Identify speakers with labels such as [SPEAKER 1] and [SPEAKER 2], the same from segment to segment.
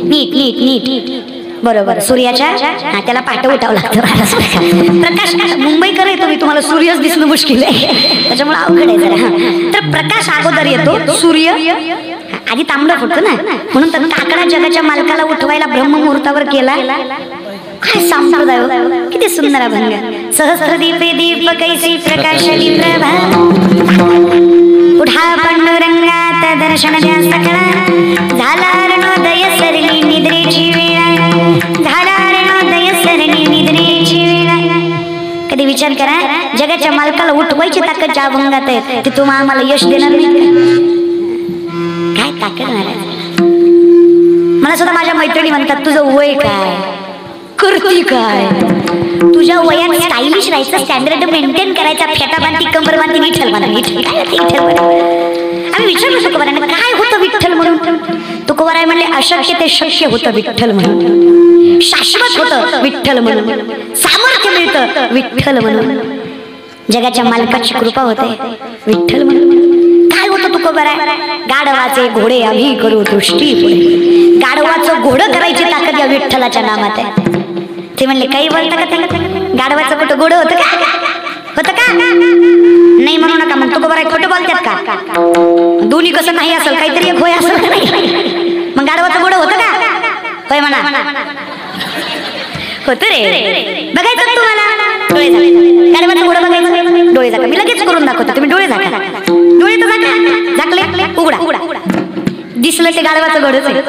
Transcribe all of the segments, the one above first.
[SPEAKER 1] नीट नीट नीट बरोबर. सूर्याच्या त्याला पाठ उठावं लागतं. प्रकाश मुंबईकर आहे तुम्ही, तुम्हाला सूर्यच दिसणं मुश्किल आहे त्याच्यामुळे अवघड आहे जरा. तर प्रकाश अगोदर येतो, सूर्य आधी तांबडं फुटतं ना, म्हणून तर काकडा जगाच्या मालकाला उठवायला ब्रह्ममुहूर्तावर केला. काय संप्रदाय, किती सुंदर अभंग. सहस्रदीपे दीप कैसी प्रकाशली प्रभा, उठा पांडुरंगात दर्शन द्या सकळा, झाला रणोदय सरली निद्रेची वेळा, झाला रणोदय सरली निद्रेची वेळा. कधी विचार करा, जगाच्या मालकाला उठवायची ताकद ज्या अभंगात आहे ते तुम्हाला आम्हाला यश देणार नाही. काय ताकद महाराज. मला सुद्धा माझ्या मैत्रिणी म्हणतात, तुझं वय काय, करती काय, तुझ्या वयात स्टायलिश राहायचं, स्टँडर्ड मेंटेन करायचा, फेटाबांती कंबरबांती विठ्ठल म्हणा. विठ्ठल काय विठ्ठल म्हणा. आम्ही विचारलं तुकोबारांना काय होतं विठ्ठल म्हणून. तुकोबाराय म्हणले अशक्य ते शक्य होतं विठ्ठल म्हणून, शाश्वत होतं विठ्ठल म्हणून, सामर्थ्य मिळतं विठ्ठल म्हणून, जगाच्या मालकाची कृपा होते विठ्ठल म्हणून. काय होतं तुकोबाराय. गाढवाचे घोडे आम्ही करू दृष्टी पुढे, गाढवाचं घोडं करायची ताकद या विठ्ठलाच्या नामात आहे. ते म्हणले काही बोलता का त्याला, गाढवाचं कुठं घोडं होतं का, होतं का नाही म्हणू नका. मग तुकोबाराय खोटं बोलतात का, दोन्ही कसं नाही असेल, काहीतरी एक होय असेल का नाही. मग गाढवाचं घोडं होतं का, होय म्हणा. होतं रे, बघायचं तुम्हाला डोळे झाले, गाढवाचं घोडं बघायचं, डोळे झाका. मी लगेच करून दाखवतो, तुम्ही डोळे झाका. डोळे तर झाका, झाकले उघडा, दिसलं ते गाढवाचं घोडंच आहे.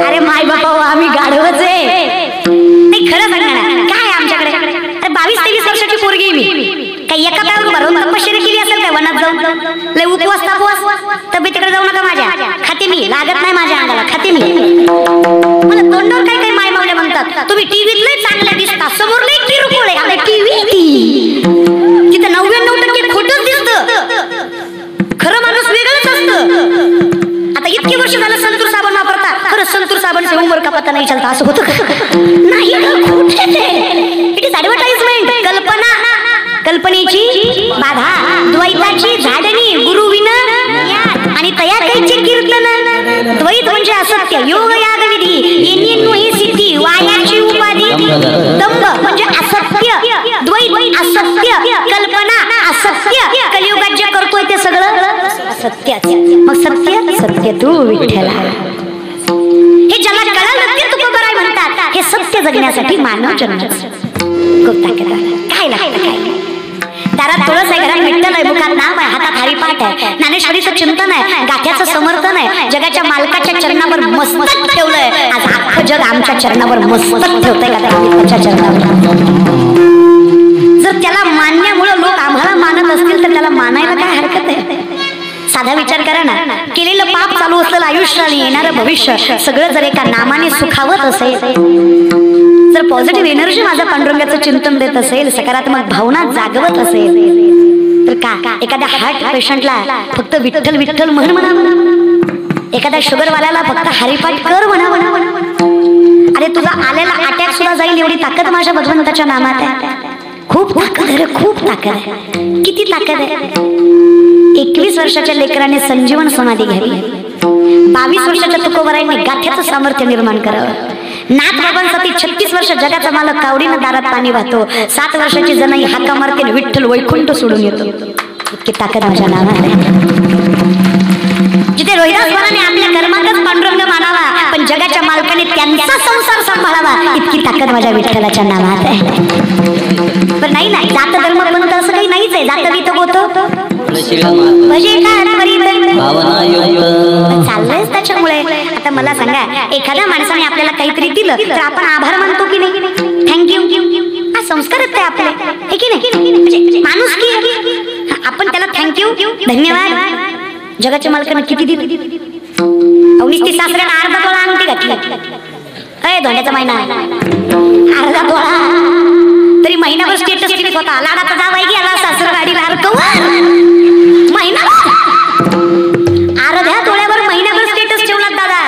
[SPEAKER 1] अरे माय बापा आम्ही गाढवच आहे. नाही खरं सांगणार काय आमच्याकडे. अरे 22-23 वर्षाची पोरगी मी, काही एका पायावर भरून तपश्चर्या केली असेल काय वनात जाऊन. लय उपवास तब्येतीकडे जाऊ नका माझ्या, खाते मी, लागत नाही माझ्या अंगाला, खाते मी. मला तोंडावर काही काही माय मावल्या म्हणतात, तुम्ही टीव्हीत लय चांगल्या दिसता, समोर लय किरकोळ आहे. अरे टीव्ही तिथं 99% खोटंच दिसतं, खरं माणूस वेगळंच असतं. आता इतके वर्ष झालं संतूर साबण वापरता, खरं संतूर साबण से उमर का पता नाही चलता, असं होतं नाही. It is advertisement. कल्पनेची बाधा, द्वैताची झाडणी, गुरुविन आणि तया कैचे कीर्तन. द्वैत म्हणजे असत्य, योग याग विधी, येणीनु ही सिद्धी, वायाची उपाधी. दंभ म्हणजे असत्य, द्वैत असत्य, कल्पना असत्य, कलियुगात जे करतोय ते सगळं असत्यच. मग सत्य तू विठ्ठला. हे ज्याला कळालं ते तुकोबाराय म्हणतात, हे सत्य जगण्यासाठी मानव जन्मच खूप ताकद आहे. काय लागतं काय. दारात तुळस आहे, घरात विठ्ठल आहे, मुखात नाम आहे, हातात हरिपाठ आहे, ज्ञानेश्वरीचं चिंतन आहे, गाथ्याचं समर्थन आहे, जगाच्या मालकाच्या चरणावर मस्तक ठेवलंय. आज अख्खं जग आमच्या चरणावर मस्तक ठेवतंय का त्या चरणावर. जर त्याला मानण्यामुळे लोक आम्हाला मानत असतील तर त्याला मानायला काय हरकत आहे. साधा विचार करा ना, केलेलं पाप, चालू असलेलं आयुष्य आणि येणारं भविष्य सगळं जर एका नामाने सुखावत असेल, जर पॉझिटिव्ह एनर्जी माझ्या पांडुरंगाचं चिंतन देत असेल, सकारात्मक भावना जागवत असेल, तर का एखाद्या हार्ट पेशंटला फक्त विठ्ठल विठ्ठल म्हणावं, एखाद्या शुगरवाल्याला फक्त हरिपाठ कर म्हणावं. अरे तुझा आलेला अटॅक सुद्धा जाईल एवढी ताकद माझ्या भगवंताच्या नामात आहे. खूप ताकद आहे, खूप ताकद आहे. किती ताकद आहे. 21 वर्षाच्या लेकराने संजीवन समाधी घ्यावी, 22 वर्षाच्या तुकोबारायांनी गाठ्याचं सामर्थ्य निर्माण करावं. नाथ बाबांसाठी 36 वर्ष जगाचा मालक कावडीनं दारात पाणी वाहतो, 7 वर्षाची जनाई हाका मारते, विठ्ठल वैकुंठ सोडून येतो. इतकी ताकद माझ्या नावात आहे. जिथे रोहिदासवाराने आपल्या कर्मातच पांडुरंग मानावा, पण जगाच्या मालकाने त्यांचा संसार सांभाळावा, इतकी ताकद माझ्या विठ्ठलाच्या नावात आहे. पण नाही जात धर्म पंथ असं काही नाहीच आहे. जात बीत होतं चाललंयच त्याच्यामुळे. आता मला सांगा, एखाद्या माणसाने आपल्याला काहीतरी दिलं तर आपण आभार मानतो की नाही. थँक्यू हा संस्कार आहे आपले, हे की नाही. माणूस की आपण त्याला थँक्यू धन्यवाद. जगाच्या मालकानं किती दिली. नुसती सासऱ्यानं अर्धा तोळा अंगठी घातली. अय धोंड्याचा महिना अर्धा तोळा, तरी महिनाभर स्टेटस ठेवत होता. लाडाचा जावाई गेला सासरवाडीला महिना अर्ध्या तोळ्यावर महिनाभर स्टेटस ठेवला. दादा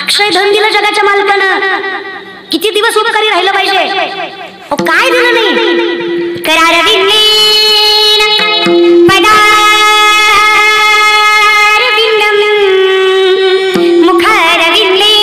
[SPEAKER 1] अक्षय धन दिलं जगाच्या मालकानं. किती दिवस उपकारी राहिलं पाहिजे. काय दिलं नाही. करार दिले मुखार विंदले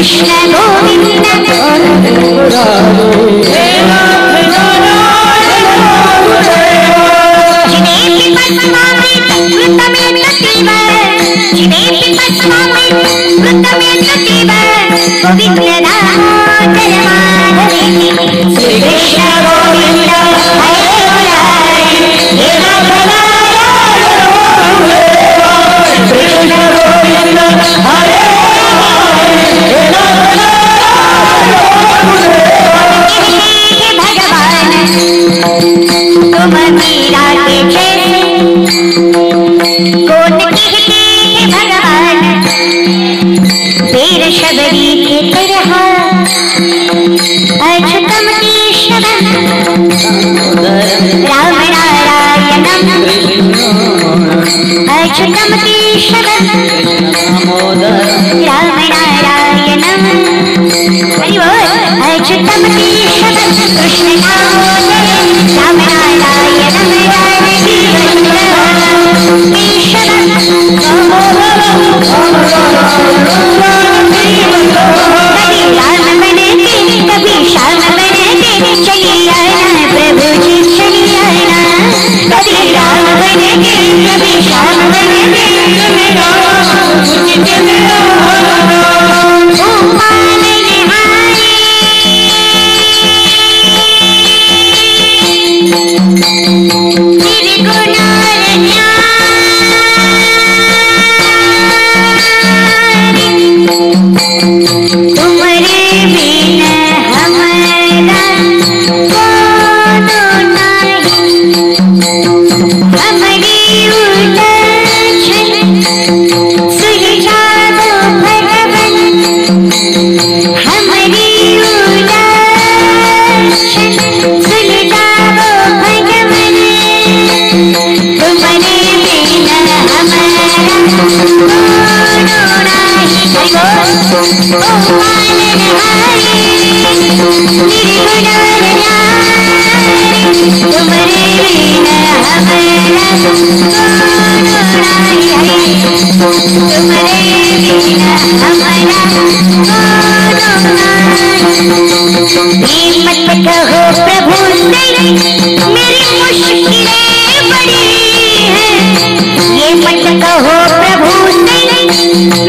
[SPEAKER 1] कृष्ण गोविंद जिनेपि पद्मामृत वृत्तमेततीव जिनेपि पद्मामृत वृत्तमेततीव गोविंद दामोदर माधवेति श्री कृष्ण गोविंद हरे मुरारी हे कृष्ण गोविंद हरे भगवान तुम मीरा के जैसे कौन कहते हैं भगवान वीर शबरी के तरह अच्युतम केशवम राम नारायणम अच्युतम केशवम राम नारायणम हरि बोल अच्युतम केशवम कृष्ण दामोदर राम नारायणम जानकी केशवम कभी राम बने कभी श्याम बने चली आना प्रभु जी चली आना कभी राम बने कभी श्याम बने मत कहो प्रभु से मेरी मुश्किलें बड़ी हैं ये मत कहो प्रभु से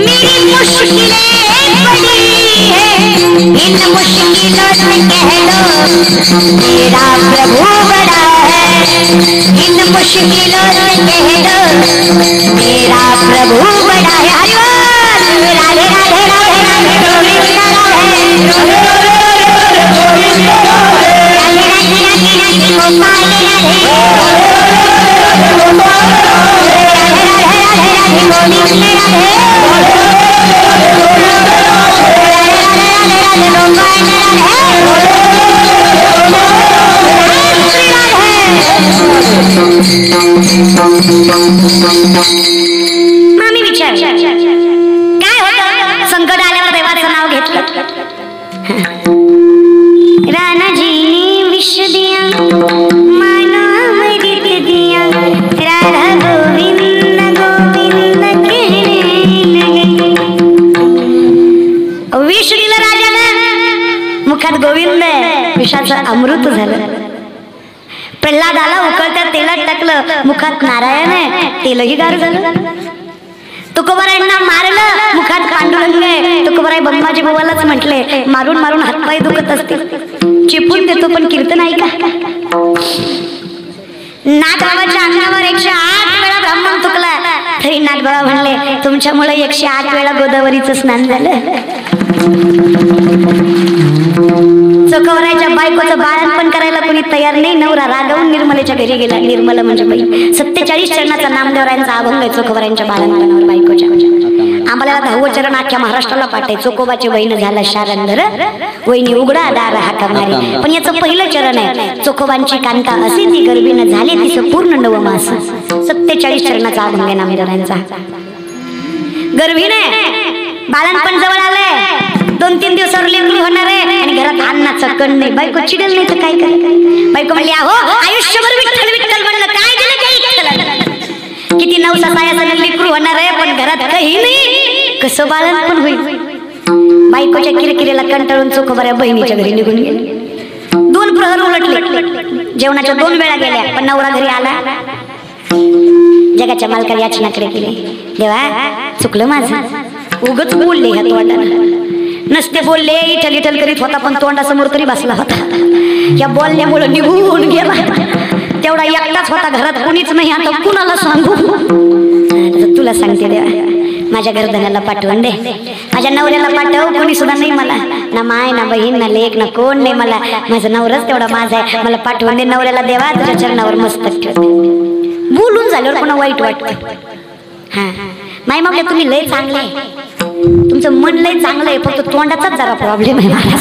[SPEAKER 1] मेरी मुश्किलें बड़ी हैं इन मुश्किलों से कह लो मेरा प्रभु बड़ा है इन मुश्किलों से कह लो मेरा प्रभु बड़ा है राधे राधे राधे राधे गोविंद मामी विचार काय होतं संकट आल्यावर देवाचं नाव घेतलं राणाजीने विष दिया मानवरित दिया राधा गोविंद गोविंद कहने लगे विष दिलं राजानं मुखात गोविंद विषाचं अमृत झालं प्रल्हादाला उकळत्या तेलात टाकलं मुखात नारायण आहे तेलही गार झालं तुकोबारायांना मारलं मुखात पांडुरंग आहे तुकोबाराय ब्रह्माजी बाबालाच म्हटले मारून मारून हातपाय दुखत असतील चिपून देतो पण कीर्तन ऐका नाथबाबाच्या अंगावर 108 वेळा ब्राह्मण तुकला तरी नाथबाबा म्हणले तुमच्यामुळे 108 वेळा गोदावरीचं स्नान झालं चोखवरायच्या बायकोचं बाळणपण करायला कोणी तयार नाही नवरा रागवून निर्मलेच्या घरी गेला निर्मला म्हणजे बाई 47 चरणाचा नामदेवरायांचा अभंग आहे चोखवरायांच्या बाळणपणावर बायकोच्या आम्हाला 10वं चरण अख्ख्या महाराष्ट्राला पाठे चोकोबाची बहीण झाला शारंधर वहिनी उघडा दार हाका मारी पण याचं पहिलं चरण आहे चोखोबांची कांता असे ती गर्भीनं झाले तिचं पूर्ण 9 मास 47 चरणाचा अभंग आहे नामदेवरायांचा गर्भीने बाळणपण जवळ आलंय 2-3 दिवसावर लेकरू होणार आहे आणि घरात अन्नाचं कण नाही बायको चिडेल नाही तर काय काय बायको म्हणली अहो आयुष्यभर विठ्ठल विठ्ठल म्हणलं काय दिलं काही किती नवसा सायाचं लेकरू होणार आहे पण घरात काही नाही कसं बाळणपण होईल बायकोच्या किरकिरीला कंटाळून चोखोबाऱ्या बहिणीच्या घरी निघून गेले. 2 प्रहर उलटले, जेवणाच्या 2 वेळा गेल्या, पण नवरा घरी आला. जगाच्या मालकाला याचनाकडे केली, देवा चुकलं माझं, उगच बोलले ह्या तोंडानं. नसते बोलले, इठल इठल करीत होता, पण तोंडासमोर तरी बसला होता. या बोलण्यामुळे निघून गेला. तेवढा एकटाच होता घरात, कोणीच नाही. आता कुणाला सांगू? तुला सांगते देवा, माझ्या घरधन्याला पाठवून दे, माझ्या नवऱ्याला पाठव. कोणी सुद्धा नाही मला, ना माय ना बहीण ना लेक ना कोण नाही मला. माझा नवराच तेवढा माझा आहे, मला पाठवून दे नवऱ्याला. देवा तुझ्या चरणावर मस्तक ठेवते. बोलून झाल्यावर कोणा वाईट वाटतं. हा माय मावल्या तुम्ही लय चांगले आहे, तुमचं मन लय चांगलं आहे, फक्त तोंडाचाच जरा प्रॉब्लेम आहे मला.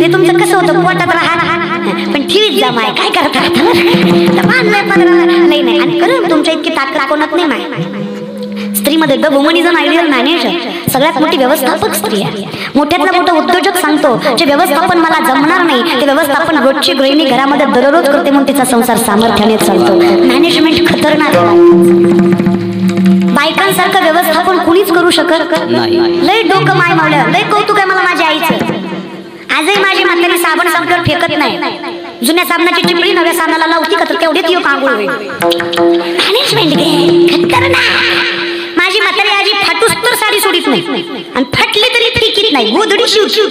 [SPEAKER 1] ते तुमचं कसं होतं, पोटात राहा पण ठेवीत जा माय, काय करता नाही. आणि खरं तुमच्या इतकी ताकद कोणात नाही माय. स्त्रीमध्ये the woman is an ideal manager. सगळ्यात मोठी व्यवस्थापक स्त्री आहे. मोठ्यातला मोठा उद्योजक सांगतो, जे व्यवस्थापन मला जमणार नाही ते व्यवस्थापन रोजची गृहिणी घरामध्ये दररोज करते म्हणून तिचा संसार सामर्थ्याने चालतो. मॅनेजमेंट खतरनाक आहे. बायकांसारखं व्यवस्थापन कुणीच करू शकत नाही. लय डोकं माय मावलं, लय कौतुक आहे मला माझ्या आईचं. आजही माझी म्हातारी साबण संपल्यावर फेकत नाही. जुन्या साबणाची चिपळी नव्या साबणाला लावती का, तर तेवढीच येऊ आंघोळ होईल. मॅनेजमेंट खतरनाक. माझी म्हातारी आजी फाटूस तर साडी सोडित नाही, आणि फाटली तरी फेकीत नाही. गोधडी शिवची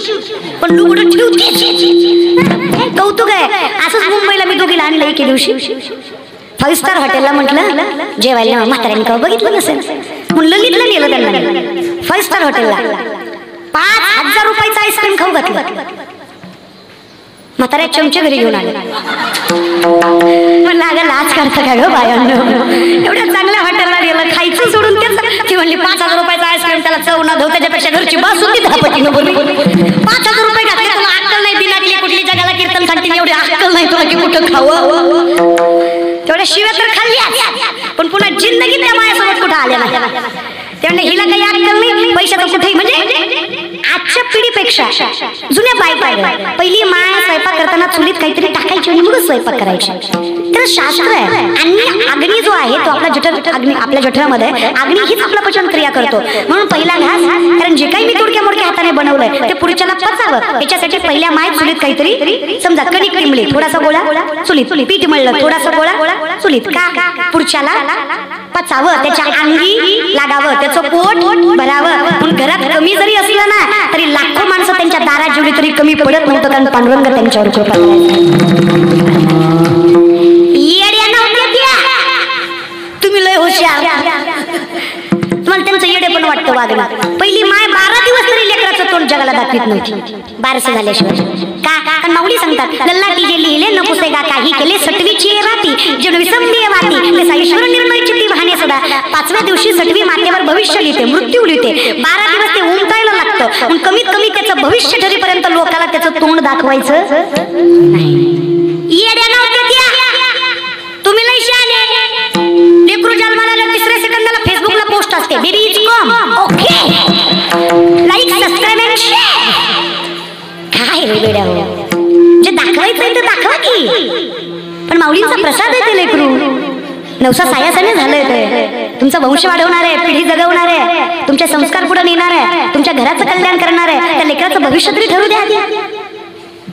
[SPEAKER 1] पण लुगडं ठेवते. कौतुक आहे. असंच मुंबईला मी दोघीला आणलं एके दिवशी. 5 स्टार हॉटेलला म्हटलं जेवायला, म्हाताऱ्याने का बघितलं नसेल म्हणून ललितला नेलं त्यांना. 5 स्टार हॉटेलला 5,000 रुपयाचं आईस्क्रीम खाऊ घातलं. म्हाताऱ्या चमचे घरी घेऊन आले. म्हणलं अगं लाच काढता का ग बायांनो, एवढ्या चांगल्या हॉटेलला गेलं, खायचं सोडून त्याचं. ती म्हणली 5,000 रुपयाचा आईस्क्रीम, त्याला चव ना धव, त्याच्यापेक्षा घरची बासुंदी 10 पटीनं बोलली. 5,000 रुपये घातले, तुला अक्कल नाही. दिनातली कुठली जगाला कीर्तन सांगते, एवढी अक्कल नाही तुला की कुठं खावं. तेवढ्या शिव्या तर खाल्ली, पण पुन्हा जिंदगीत त्या माझ्यासोबत कुठं आल्या नाही. त्यामुळे हिला काही अक्कल नाही. पैशाचं कुठेही म्हणजे आजच्या पिढीपेक्षा जुन्या बायका, पहिली माय स्वयंपाक करताना चुलीत काहीतरी टाकायची आणि मग स्वयंपाक करायची. तर शास्त्र आहे. आणि अग्नी जो आहे तो आपल्या जठरामध्ये अग्नी हीच आपला पचन क्रिया करतो. म्हणून पहिला घास, कारण जे काही मी तुडक्या मोडक्या हाताने बनवलंय ते पुढच्याला पचावं, त्याच्यासाठी पहिल्या माय चुलीत काहीतरी, समजा कणिक टिमली, थोडासा गोळा चुलीत, पीठ मळलं, थोडासा गोळा चुलीत, का पुढच्याला पचावं, त्याच्या अंगी लागावं, त्याचं पोट भरावं. म्हणून घरात कमी जरी असलं ना तरी लाखो माणसं त्यांच्या दारात जेवढी तरी कमी पडत नव्हतं, कारण पांडुरंग त्यांच्यावर कृपा करायचा. येड्या नव्हत्या त्या, तुम्ही लय हुशार. तुम्हाला त्यांचं येडे पण वाटतं वागणं. पहिली माय 12 दिवस तरी लेकराचं तोंड जगाला दाखवित नव्हती, 12 झाल्याशिवाय. का? कारण माऊली सांगतात, लल्लाटी जे लिहिले न पुसेगा काही केले, सटवीची राती जण विसंदेय वाती, ते ईश्वर निर्णय चित्ती वाहने सदा. 5व्या दिवशी सटवी मातेवर भविष्य लिहिते, मृत्यू लिहिते. 12 दिवस ते उमटायला लागतं. पण कमीत कमी त्याचं भविष्य ठरेपर्यंत लोकाला त्याचं तोंड दाखवायचं नाही. येड्या नव्हत्या त्या, तुम्ही लय शहाणे. लेकरू जन्माला 3ऱ्या सेकंदाला फेसबुकला पोस्ट असते, baby is come, okay, like subscribe and share. काय रे बेड्या, जे दाखवायचंय ते दाखवा की. पण माऊलींचा प्रसाद आहे ते लेकरू. नवसा सायासाने झालंय ते. तुमचा वंश वाढवणार आहे, पिढी जगवणार आहे, तुमचे संस्कार पुढे नेणार आहे, तुमच्या घराचं कल्याण करणार आहे. त्या लेकराचं भविष्य तरी ठरू द्या.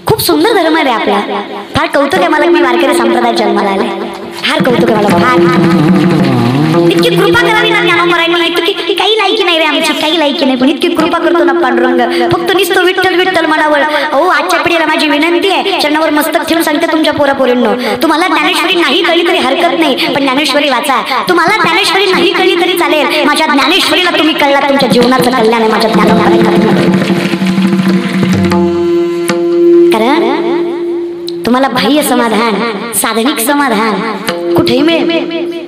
[SPEAKER 1] खूप सुंदर धर्म आहे आपला. फार कौतुक आहे मला, मी वारकरी संप्रदाय जन्माला आले. फार कौतुक आहे मला, फार. इतकी कृपा करावी ना ज्ञानोबरांनी. इतकी काही लायकी नाही रे आमची, काही लायकी नाही, पण इतकी कृपा करतो ना पांडुरंग. फक्त नुसतं विठ्ठल विठ्ठल म्हणावं. अहो आजच्या पिढीला माझी विनंती आहे, चरणावर मस्तक ठेवून सांगते तुमच्या पोरापोरींनो, तुम्हाला ज्ञानेश्वरी नाही कळली तरी हरकत नाही, पण ज्ञानेश्वरी वाचा. तुम्हाला ज्ञानेश्वरी नाही कळली तरी चालेल, माझ्या ज्ञानेश्वरीला तुम्ही कळला, तुमच्या जीवनाचं कल्याण आहे माझ्या ज्ञानोबरांनी. कारण तुम्हाला बाह्य समाधान, साधनिक समाधान कुठेही मिळेल.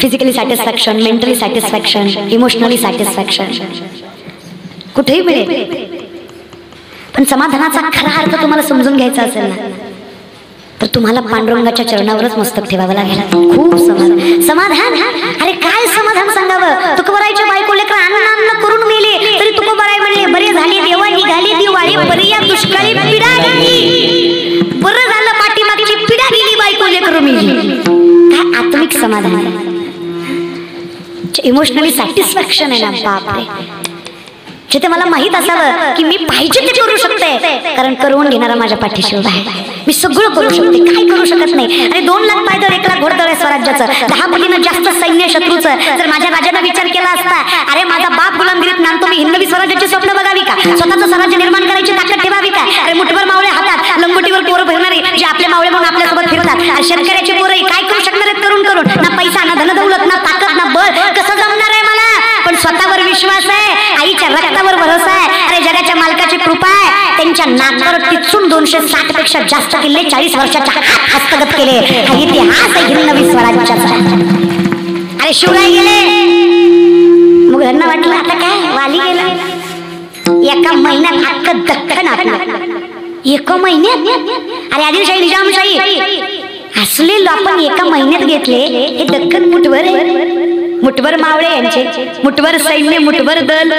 [SPEAKER 1] Physically satisfaction, mentally satisfaction, emotionally satisfaction कुठेही मिळेल. पण समाधानाचा खरा अर्थ तुम्हाला समजून घ्यायचा असेल ना, तर तुम्हाला पांडुरंगाच्या चरणावरच मस्तक ठेवावं लागेल. खूप समाधान. अरे काय समाधान सांगावं. तुकोबारायच्या बायको लेकर अन्न करून मेले तरी तुकोबाराय म्हणले, बरे झाले देवा निघाली दिवाळी, बरी या दुष्काळी पिढा गेली. बरं झालं पाठीमागची पिढा गेली, बायको लेकर मेली. काय आत्मिक समाधान आहे, इमोशनली सॅटिस्फॅक्शन आहे ना. बापरे, जिथे मला माहित असावं की मी पाहिजे ते करू शकते, कारण करून घेणारा माझ्या पाठीशी उभा आहे. मी सगळं करू शकते, काय करू शकत नाही. आणि 2 लाख पायदळ 1 लाख घोडदळ आहे स्वराज्याचं, 10 पटीनं जास्त सैन्य शत्रूचं. जर माझ्या राजानं विचार केला असता, अरे माझा बाप गुलामगिरीत नांदतो, मी हिंदवी स्वराज्याची स्वप्न बघावी का, स्वतःचं स्वराज्य निर्माण करायची ताकद ठेवावी का. अरे मुठभर मावळे हातात, लंगोटीवर पोरं फिरणारी, जे आपले मावळे म्हणून आपल्यासोबत फिरतात. आणि शेतकऱ्याची पोरं काय करू शकणार आहेत करून करून, ना पैसा, ना धनदौलत, ना ताकद, ना बळ, कसं जमणार आहे मला. पण स्वतःवर विश्वास आहे, आईच्या रक्तावर भरोसा आहे. अरे जगाच्या मालकाची कृपा आहे, त्यांच्या नाकावर टिचून 260 पेक्षा जास्त किल्ले 40 वर्षाच्या हस्तगत केले. हा इतिहास आहे हिंदवी स्वराज्याचा. अरे शिवराय गेले, मग ह्यांना वाटलं आता काय, वाली गेला, एका महिन्यात अख्खं दख्खन आपलं. एका महिन्यात, अरे आदिलशाही निजामशाही असले आपण एका महिन्यात घेतले. हे दख्खन मुठभर आहे, मुठभर मावळे यांचे, मुठभर सैन्य, मुठभर दल,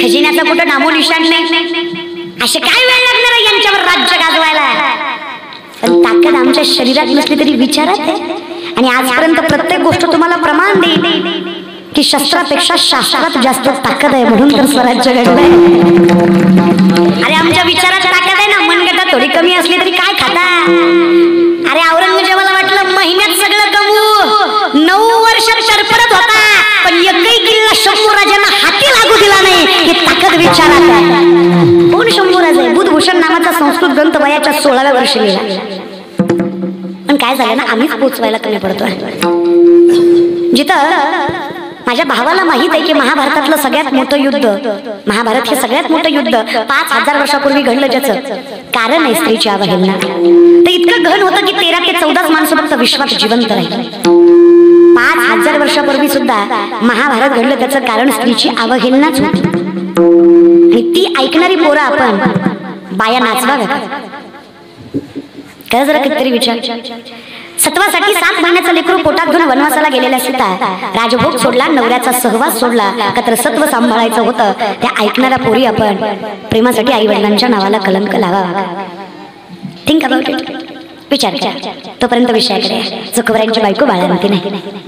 [SPEAKER 1] खजिन्याचा कुठं नामो निशाण नाही. असे काय वेळ लागणार आहे यांच्यावर राज्य गाजवायला. पण ताकद आमच्या शरीरात नसली तरी विचारात आहे. आणि आजपर्यंत प्रत्येक गोष्ट तुम्हाला प्रमाण देईल की शस्त्रापेक्षा शास्त्रात जास्त ताकद आहे, म्हणून तर स्वराज्य घडलंय. अरे आमच्या विचारात ताकद आहे ना, मनगटात थोडी कमी असली तरी काय खाता. अरे औरंगजेबाला वाटलं महिन्यात सगळं कमवू, 9 वर्षात सरपरत होता, पण एकही किल्ला शंभूराजांना हाती लागू दिला नाही. ही ताकद विचारात आहे. कोण शंभूराज आहे? बुधभूषण नावाचा संस्कृत ग्रंथ वयाच्या 16व्या वर्षी लिहिला. पण काय झालं ना, आम्हीच पोचवायला कमी पडतोय. जिथं माझ्या भावाला माहित आहे की महाभारतातलं सगळ्यात मोठं युद्ध, महाभारत हे सगळ्यात मोठं युद्ध 5000 वर्षापूर्वी घडलं, ज्याचं कारण आहे स्त्रीची अवहेलना. तर इतकं घन होतं की 13 ते 14 माणसं फक्त विश्वात जिवंत राहिली. 5000 वर्षापूर्वी सुद्धा महाभारत घडलं, त्याचं कारण स्त्रीची अवहेलनाच होती. आणि ती ऐकणारी पोरं आपण बाया नाचवाव्या काय जरा कितीतरी विचार. सत्वासाठी 7 महिन्याचं लेकरू पोटात घेऊन वनवासाला गेलेल्या सीता राजभोग सोडला, नवऱ्याचा सहवास सोडला, का सत्व सांभाळायचं होतं. त्या ऐकणाऱ्या पोरी आपण प्रेमासाठी आई वडिलांच्या नावाला कलंक लावा. थिंक अबाउट इट, विचार करा. तोपर्यंत विषयाकडे. चुकवऱ्यांची बायको बाळंती नाही,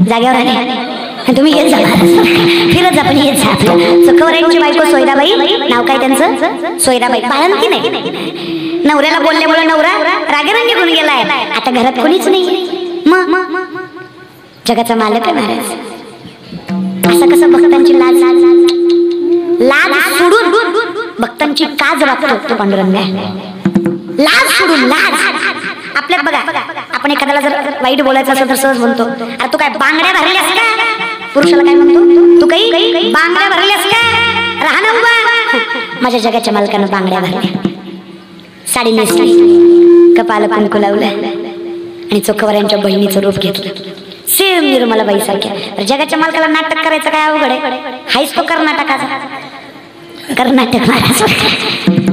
[SPEAKER 1] जाग्यावर आले तुम्ही येत जा, फिरत जा, पण येत जा. चुकवऱ्यांची बायको सोयराबाई, नाव काय त्यांचं, सोयराबाई, बाळंती नाही. नवऱ्याला बोलल्यामुळे नवरा रागाने निघून गेलाय. आता घरात कोणीच नाही, मग जगाचा मालक आहे महाराज. असं कसं भक्तांची लाज लाज सोडून भक्तांची काज वागतो तो पांडुरंग. लाज सोडून, लाज आपल्यात बघा. आपण एखाद्याला जर वाईट बोलायचं असेल तर सहज म्हणतो, अरे तू काय बांगड्या भरल्यास का. पुरुषाला काय म्हणतो, तू काही बांगड्या भरल्यास का, राहा ना उभा. माझ्या जगाच्या मालकानं बांगड्या भरल्या, साडी नेसली, कपाल कुंकू लावलं आणि चोखवऱ्यांच्या बहिणीचं रूप घेतलं, सेम निर्मलाबाई सारख्या. जगाच्या मालकाला नाटक करायचं काय अवघड आहे. हायच तो कर्नाटकाचा, कर्नाटक महाराज.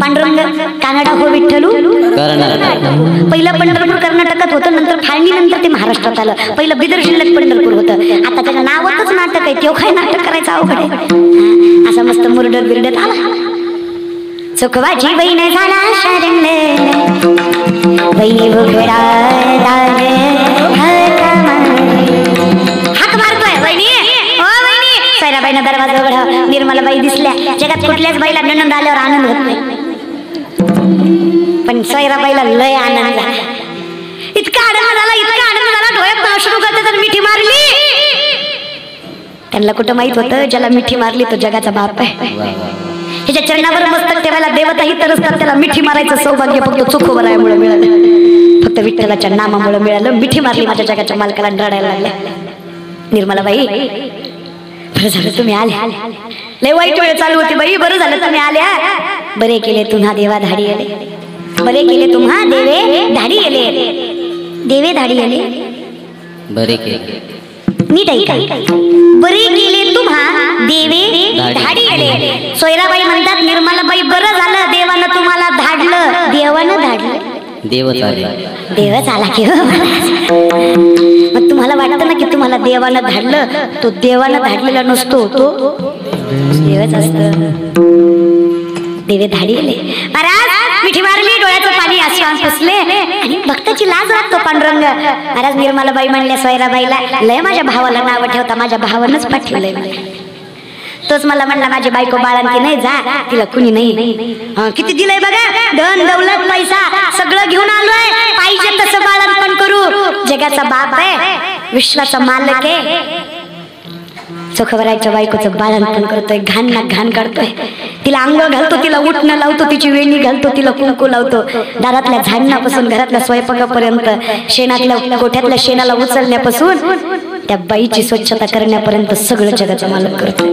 [SPEAKER 1] पांडुरंग कानडा हो विठ्ठलू, पहिलं पंढरपूर कर्नाटकात होतं, नंतर फाळणी, नंतर ते महाराष्ट्रात आलं. पहिलं बिदर जिल्ह्यात पंढरपूर होतं, आता त्याच्या नावातच नाटक आहे. तेव्हा काय नाटक करायचं अवघड आहे. असा मस्त मुरडत बिरडत आला. चुकवाची बहीण झाला शरण, बहिणी भुगडा हाक मारतोय, बहिणी हो बहिणी. सैराबाईनं दरवाजा उघडा, निर्मलाबाई दिसल्या. जगात कुठल्याच बाईला नणंद आल्यावर आनंद होत नाही, पण सैराबाईला लय आनंद झाला. इतका आनंद झाला, इतका आनंद झाला, डोळ्यात अश्रू गळले तर मिठी मारली. त्यांना कुठं माहित होतं, ज्याला मिठी मारली तो जगाचा बाप आहे. ह्याच्या चरणावर मस्तक ठेवायला देवताही तरसतात, त्याला मिठी मारायचं सौभाग्य फक्त चोखोबरायामुळे मिळालं, फक्त विठ्ठलाच्या नामामुळे मिळालं. मिठी मारली माझ्या जगाच्या मालकाला, रडायला लागल्या. निर्मलाबाई, बरं झालं तुम्ही आल्या, लय वाईट वेळ चालू होती बाई, बरं झालं तुम्ही आल्या. बरे केले तुम्हा देवा धाडी आले, बरे केले तुम्हा देवे धाडी आले, देवे धाडी आले, बरे केले, नीट ऐका, बरे केले तुम्हा देवे धाडी आले. सोयराबाई म्हणतात, निर्मलाबाई बरं झालं देवानं तुम्हाला धाडलं. देवानं धाडलं, देवच आला की. मग तुम्हाला वाटतं ना की तुम्हाला देवानं धाडलं, तो देवानं धाडलेला नसतो, तो देवच असत. देवे धाडी आले. महाराज मिठी मारली, डोळ्याचं पाणी आसमान पुसले आणि भक्ताची लाज वाटतो पांडुरंग. महाराज निर्मलाबाई म्हणल्या सोयराबाईला, लय माझ्या भावाला नाव ठेवता, माझ्या भावानंच पाठवलंय. तोच मला म्हणला माझी बायको बाळंती नाही, जा तिला कुणी नाही. किती दिलंय बघा, धन दौलत पैसा सगळं घेऊन आलोय, पाहिजे तसं बाळंतपण करू. जगाचा बाप आहे, विश्वाचा मालक आहे. चोखवरायच्या बायकोचं बाळंतपण करतोय, घाण ना घाण करतोय. तिला अंघोळ घालतो, तिला उठणं लावतो, तिची वेणी घालतो, तिला कुंकू लावतो. दारातल्या झाडण्यापासून घरातल्या स्वयंपाकापर्यंत, शेणातल्या गोठ्यातल्या शेणाला उचलण्यापासून त्या बाईची स्वच्छता करण्यापर्यंत सगळं जगाचा मालक करतोय.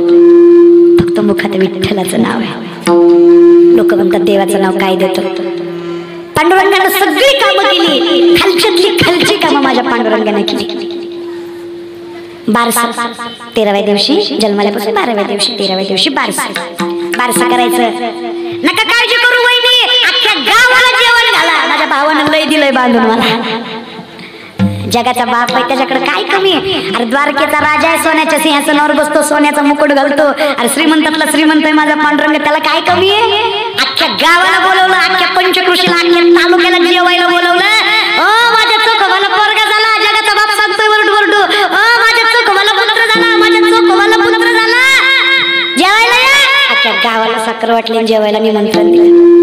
[SPEAKER 1] फक्त मुखात विठ्ठलाचं नाव आहे. लोक म्हणतात देवाचं नाव काय देतो. पांडुरंगानं सगळी कामं केली, खालच्यातली खालची कामं माझ्या पांडुरंगाने केली. बारसा 13व्या दिवशी जन्माल्यापासून 12व्या दिवशी 13व्या दिवशी बारसा करायचं. नका काळजी करू वहिनी, अख्ख्या गावाला जेवण घाला. माझ्या भावानं लय दिलंय बांधून मला. जगाचा बाप आहे, त्याच्याकडे काय कमी आहे. अरे द्वारकेचा राजा आहे, सोन्याच्या सिंहासनावर बसतो, सोन्याचा मुकुट घालतो. अरे श्रीमंतातला श्रीमंत आहे माझा पांडुरंग, त्याला काय कमी आहे. अख्ख्या गावाला बोलवलं, अख्ख्या पंचकृषीला, अख्ख्या तालुक्याला जेवायला बोलवलं. माझ्या चोखोबाला पोरगा झाला. जगाचा बाप सांगतोय वरडू माझ्या चोखोबाला पुत्र झाला, माझ्या चोखोबाला पुत्र झाला, जेवायला या. अख्ख्या गावाला साखर वाटली, जेवायला निमंत्रण दिलं.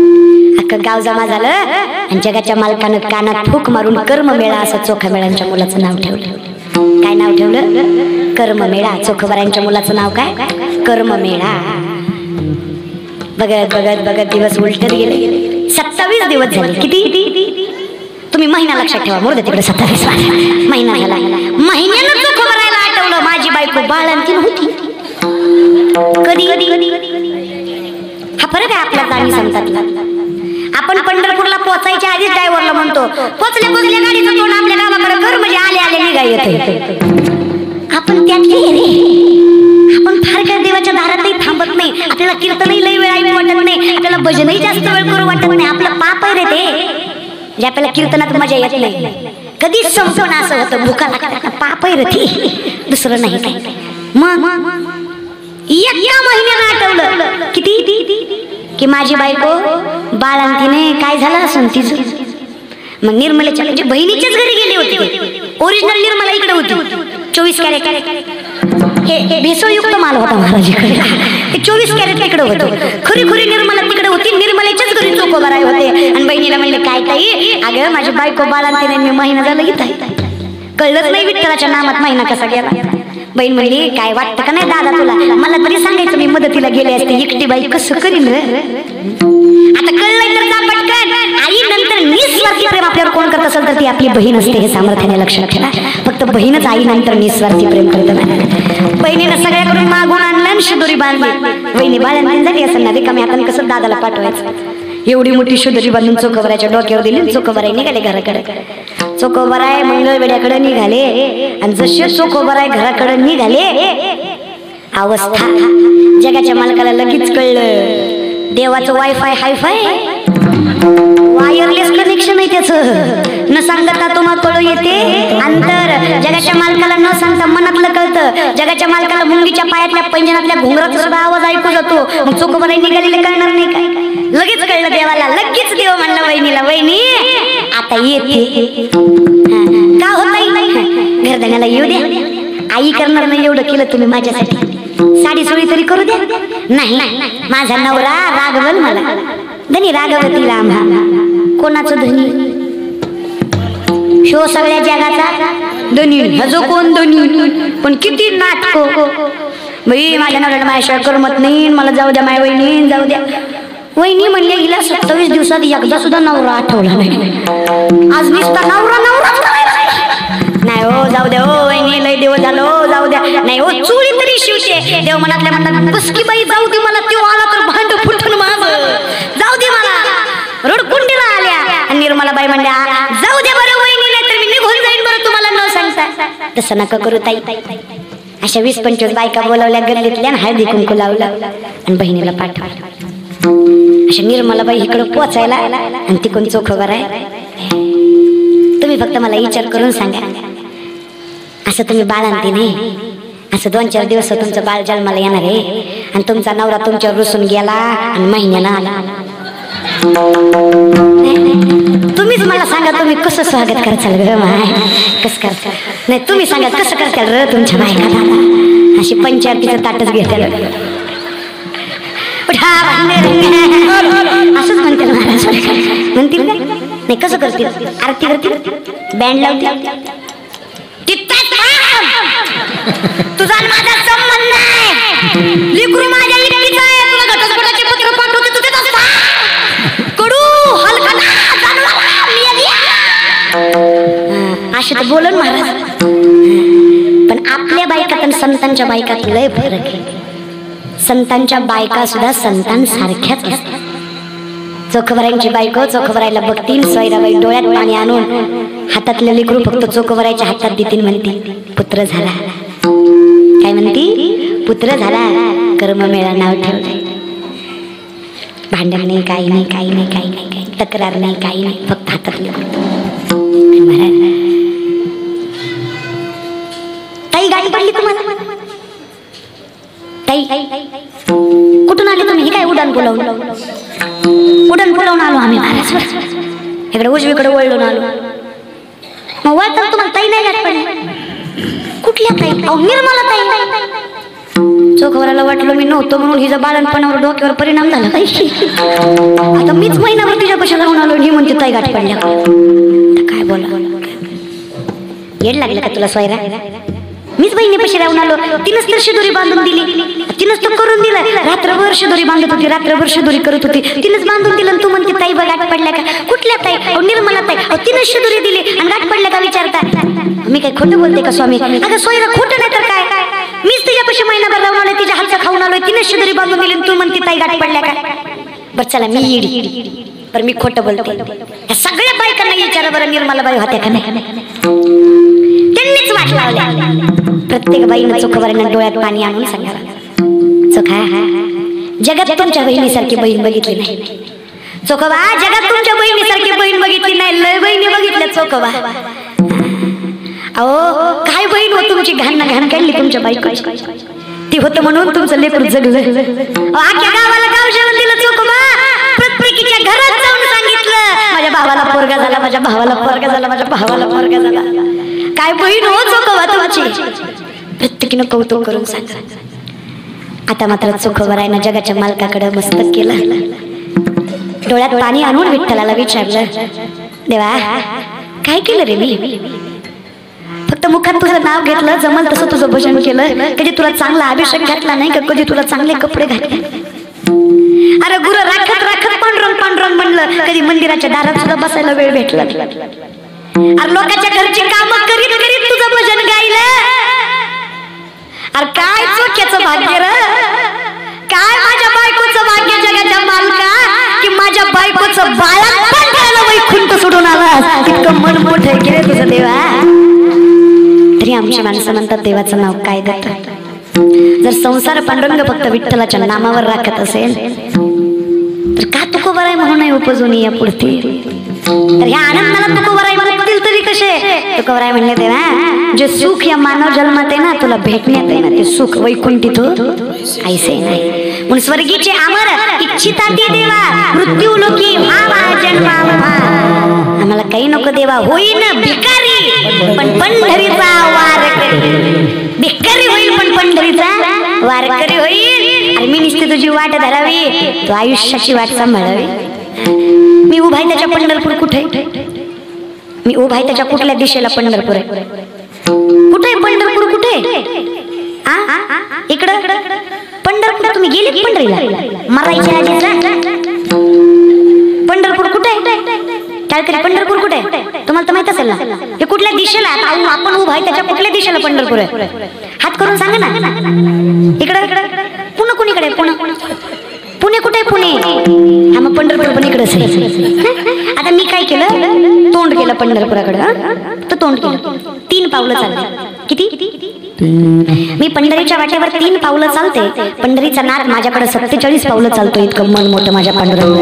[SPEAKER 1] अख्खं गाव जमा झालं आणि जगाच्या मालकानं कानात फूक मारून कर्ममेळा असं चोखामेळांच्या मुलाचं नाव ठेवलं. काय नाव ठेवलं? कर्ममेळा. चोखोबारांच्या मुलाचं नाव काय? कर्ममेळा. बघत बघत बघत दिवस उलटत गेले. 27 दिवस झाले. किती? तुम्ही महिना लक्षात ठेवा, मोर तिकडे 27 महिना झाला. महिन्यानं चोखोबारायला आठवलं माझी बायको बाळंती नव्हती. कधी हा फरक आहे आपला आणि संतातला. आपण पंढरपूरला पोचायच्या आधीच ड्रायव्हरला म्हणतो, पोचल्या गाडीचं तोंड आपल्या गावाकडे कर, म्हणजे आले निघा येते. आपण त्यातले रे, आपण फार काय देवाच्या दारातही थांबत नाही. आपल्याला कीर्तनही लई वेळ ऐकू वाटत नाही, आपल्याला भजनही जास्त वेळ करू वाटत नाही. आपलं पाप आहे रे ते, जे आपल्याला कीर्तनात मजा येत नाही. कधीच संपवणं असं होतं, भुका लागतात, पाप आहे रे ते, दुसरं नाही काय. मग एका महिन्यानं आठवलं. किती? की माझी बायको बाळंतीने काय झालं असं तिचं. मग निर्मलेच्या म्हणजे बहिणीच्याच घरी गेली होती. ओरिजिनल निर्मला इकडे होती. 24 कॅरेट हे भेसळयुक्त माल होता महाराजाकडे. ते 24 कॅरेट इकडे होतं. खरी निर्मला तिकडे होती. निर्मलेच्याच घरी चोखोबाराय होते. आणि बहिणीला म्हणले, काय ताई, अगं माझी बायको बाळंतीने मी महिना झाला घेत आहे. कळलंच नाही विठ्ठलाच्या नामात महिना कसा गेला. बहीण म्हणली, काय वाटतं का नाही दादा तुला, मला तरी सांगायचं, मी मदतीला गेले असते. एकटी बाई कसं करीन रे. आता कळलंय तर जा पटकन. आई नंतर निस्वार्थी प्रेम आपल्यावर कोण करत असेल तर ती आपली बहीण असते, हे सामर्थ्याने लक्षात ठेवा. फक्त बहीणच आई नंतर निस्वार्थी प्रेम करते. बहिणीनं सगळ्याकडून मागून आणलं आणि शिदोरी बांधली. बहिणी बाळंतीण झाली असेल ना, रिकामी हाताने कसं दादाला पाठवायचं. एवढी मोठी शिदोरी बांधून चोखोबाराच्या डोक्यावर दिली. चोखोबाराय निघाले घराकडे. चोखोबाराय मंगळवेड्याकडे निघाले. आणि जसे चोखोबाराय घराकडे निघाले, अवस्था जगाच्या मालकाला लगेच कळलं. देवाचं वायफाय हायफाय वायरलेस कनेक्शन आहे त्याचं. न सांगता तुम्हाला कळू येते अंतर. जगाच्या मालकाला न सांगता मनातलं कळतं. जगाच्या मालकाला मुंगीच्या पायातल्या पैंजणातल्या घुंगराचा सुद्धा आवाज ऐकू जातो. मग चोखोबाराय निघालेले कळणार नाही काय. लगेच कळलं देवाला. लगेच देव म्हणला वहिनीला, वहिनी आता येते. का होत नाही, घरधण्याला येऊ द्या. आई करणार नाही एवढं केलं तुम्ही माझ्यासाठी. साडी सोळी तरी करू द्या. नाही, माझा नवरा रागवल मला. धनी रागवतीला आम्हा. कोणाचं धनी? शो सगळ्या जगाचा धनी. हजो कोण धनी? पण किती नाटको बाई. माझ्या नवऱ्याला माझ्याशिवाय करमत नाही. मला जाऊ द्या माय वहिनी, जाऊ द्या. वहिनी म्हणले, हिला 27 दिवसात एकदा सुद्धा नवरा आठवला नाही. आज नुसता नवरा नाही हो. जाऊ द्या हो वहिनी, लय देव झालो, जाऊ द्या. नाही हो, चुळी तरी शिवते. देव मनातल्या म्हणतात, बसकी बाई जाऊ दे मला. तो आला तर भांड फुटून माझं, जाऊ दे मला. रडकुंडीला आल्या आणि निर्मलाबाई म्हणल्या, जाऊ द्या बरं वहिनी, नाही तर मी निघून जाईन बरं तुम्हाला न सांगता. तसं नका करू ताई. अशा 20-25 बायका बोलावल्या गल्लीतल्या, हळदी कुंकू लावला आणि बहिणीला पाठवलं. अशा निर्मलाबाई इकडं पोचायला आणि तिकडून चोखोबाराय. तुम्ही फक्त मला विचार करून सांगा, असं तुम्ही बाळंती नाही, असं 2-4 दिवस तुमचं बाळ जन्माला येणार आहे आणि तुमचा नवरा तुमच्यावर रुसून गेला आणि महिन्यानं आला. तुम्हीच मला सांगा, तुम्ही कसं स्वागत करताल ग माय, कसं करताल? नाही तुम्ही सांगा कसं करताल र तुमच्या बायका. अशी पंचायतीचं ताटच घेताल. तुझ्या असंच म्हणते महाराज. म्हणतील का नाही? कसं करतील? आरती करतील, बँड लावतील. तुझा माझा संबंध नाही, लेकरू माझ्या इतकीच आहे. तुला घटस्फोटाचे पत्र पाठवते तुझे कडू हलकटा असे तर बोलन महाराज. पण आपल्या बायकात आणि संतांच्या बायकात लय फरक आहे. संतांच्या बायका सुद्धा संतांसारख्याच असतात. चोखवरायांची बायको चोखवरायला बघतील, सोयराबाई डोळ्यात पाणी आणून हातातले लेकरू फक्त चोखवरायच्या हातात देतील, म्हणतील पुत्र झाला. काय म्हणती? पुत्र झाला, कर्म मेळा नाव ठेवलंय. भांडण नाही, काही नाही, काही नाही, काही नाही, काही तक्रार नाही, काही नाही, फक्त हातात लेकरू. ताई गाडी पडली तुम्हाला? ताई कुठून आले तुम्ही? हे काय उडान बोलावून? उडान बोलावून आलो आम्ही महाराज. इकडे उजवीकडे वळून आलो. मग वळताना तुम्हाला ताई नाही गाडी पडली? कुठल्या ताई? अहो निर्मला ताई. चोखवराला वाटलं मी नव्हतो म्हणून हिचा बाळणपणावर डोक्यावर परिणाम झाला. आता मीच महिनाभर तिच्या कशा लावून आलो, ही म्हणते ताई गाठी पडल्या. काय बोला, येड लागलं का तुला सोयरा? मीच बहिणीपाशी राहून आलो, तिनंच तर शिदोरी बांधून दिली, तिनंच तर करून दिलं. रात्रभर शिदोरी बांधत होती, रात्रभर शिदोरी करत होती, तिनंच बांधून दिलं. तू म्हणते ताई बघ गाठ पडल्या का? कुठल्या ताई? निर्मला ताई. तिनंच शिदोरी दिली आणि गाठ पडल्या का विचारता? मी काय खोटं बोलते का स्वामी? अगं सोयरा खोटं नाही तर काय? मीच तिच्यापाशी महिनाभर राहून आलोय, तिच्या हातचं खाऊन आलोय, तिनंच शिदोरी बांधून दिली, तू म्हणते ताई गाठ पडल्या का? बरं चला मी येडी, पण मी खोटं बोलते. या सगळ्या बायकांना विचारा बरं, निर्मला बाई होत्या का नाही? त्यांनीच वाट लावल्या. प्रत्येक बाईनं चोखवरांना डोळ्यात पाणी आणून सांगावं, चोखा जगात तुमच्या बहिणीसारखी बहीण बघितली नाही. चोखवा जगात तुमच्या बहिणीसारखी बहीण बघितली नाही. लय बहिणी बघितल्या चोखवा. अहो काय बहीण हो तुमची, घाण काढली तुमच्या बायकोची. ती होतं म्हणून तुमचं लेकरू जगलं. आख्या गावाला गाव जेवण दिलं चोखवा. प्रत्येकीच्या घरात जाऊन सांगितलं माझ्या भावाला पोरगा झाला, माझ्या भावाला पोरगा झाला, माझ्या भावाला पोरगा झाला. काय बहीण हो चोखवा तुमची. प्रत्येकीनं कौतुक करून सांगा. आता मात्र चोखवरायनं जगाच्या मालकाकडे मस्तक केलं. डोळ्यात पाणी आणून विठ्ठलाला विचारलं, देवा काय केलं रे मी? फक्त मुखात तुझं नाव घेतलं, जमल तसं तुझं भजन केलं. कधी तुला चांगला अभिषेक घातला नाही का? कधी तुला चांगले कपडे घातले? अरे गुरु राखत राखत पांडुरंग म्हणलं. कधी मंदिराच्या दारात सुद्धा बसायला वेळ भेटला? अरे लोकांच्या घरची कामं करीत करीत तुझं भजन गायलं. अरे काय चोख्याचं भाग्य र, काय माझ्या बायकोचं भाग्य जगाच्या मालका, की माझ्या बायकोचं बाळात पण वैकुंठ सोडून आला. इतकं मन मोठं केलं तुझं देवा. तरी आमची माणसं म्हणतात देवाचं नाव काय देतात? जर संसार पांडुरंग फक्त विठ्ठलाच्या नामावर राखत असेल तर का तुकोबराय म्हणून नाही उपजून या पुढती? तर ह्या आनंदाला तुकोबराय म्हणतील तरी कसे? तुकोबराय म्हणले देवा जे सुख या मानव जन्मात आहे ना, तुला भेटण्यात आहे ना, ते सुख वैकुंठित ऐसे नाही. म्हणून स्वर्गीचे अमर इच्छिता ते देवा, मृत्यू लोकी भावा जन्मा. आम्हाला काही नको देवा, होईन भिकारी पण पंढरीचा वारकरी. भिकारी होईल पण पंढरीचा वारकरी होईल. अरे मी नुसती तुझी वाट धरावी, तू आयुष्याची वाट सांभाळावी. मी उभा आहे त्याच्या पंढरपूर कुठे? मी उभा आहे त्याच्या कुठल्या दिशेला पंढरपूर आहे? कुठे पंढरपूर कुठे? इकडं पंढरपूर. तुम्ही गेले पंढरीला मरायच्या आधीच? पंढरपूर कुठे? टाळकरी पंढरपूर कुठे? तुम्हाला तर माहित असेल ना. हे कुठल्या दिशेला? आपण उभा आहे त्याच्या कुठल्या दिशेला पंढरपूर आहे? हात करून सांगा ना. इकडं पुणे कुणीकडे? पुणे कुठे? पुणे. हा मग पंढरपूर पण इकडेच आहे. आता मी काय केलं? तोंड केलं पंढरपुराकडं. तर तोंड केलं, 3 पावलं चालले. किती? मी पंढरीच्या वाटेवर 3 पावलं चालते. पंढरीचा नाथ माझ्याकडे 47 पावलं चालतो. इतकं मन मोठं माझ्या पांडुरंग.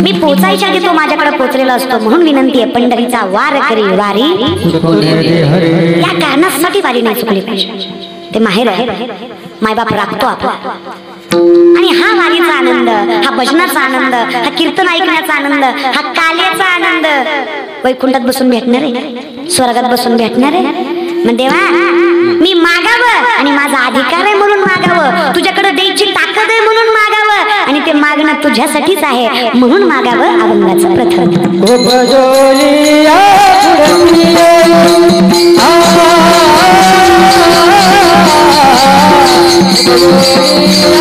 [SPEAKER 1] मी पोचायच्या आधी तो माझ्याकडे पोचलेला असतो. म्हणून विनंती आहे, पंढरीचा वार करी वारी. या कारणासाठी वारी नाही चुकली पाहिजे. ते माहेर आहे, मायबाप राखतो आपण. आणि हा वारीचा आनंद, हा भजनाचा आनंद, हा कीर्तन ऐकण्याचा आनंद, हा काल्याचा आनंद वैकुंठात बसून भेटणार आहे, स्वर्गात बसून भेटणार आहे. मग देवा मी मागावं आणि माझा अधिकार आहे म्हणून मागावं, तुझ्याकडे द्यायची ताकद आहे म्हणून मागावं, आणि ते मागणं तुझ्यासाठीच आहे म्हणून मागावं अभंगाचं प्रथम.
[SPEAKER 2] Oh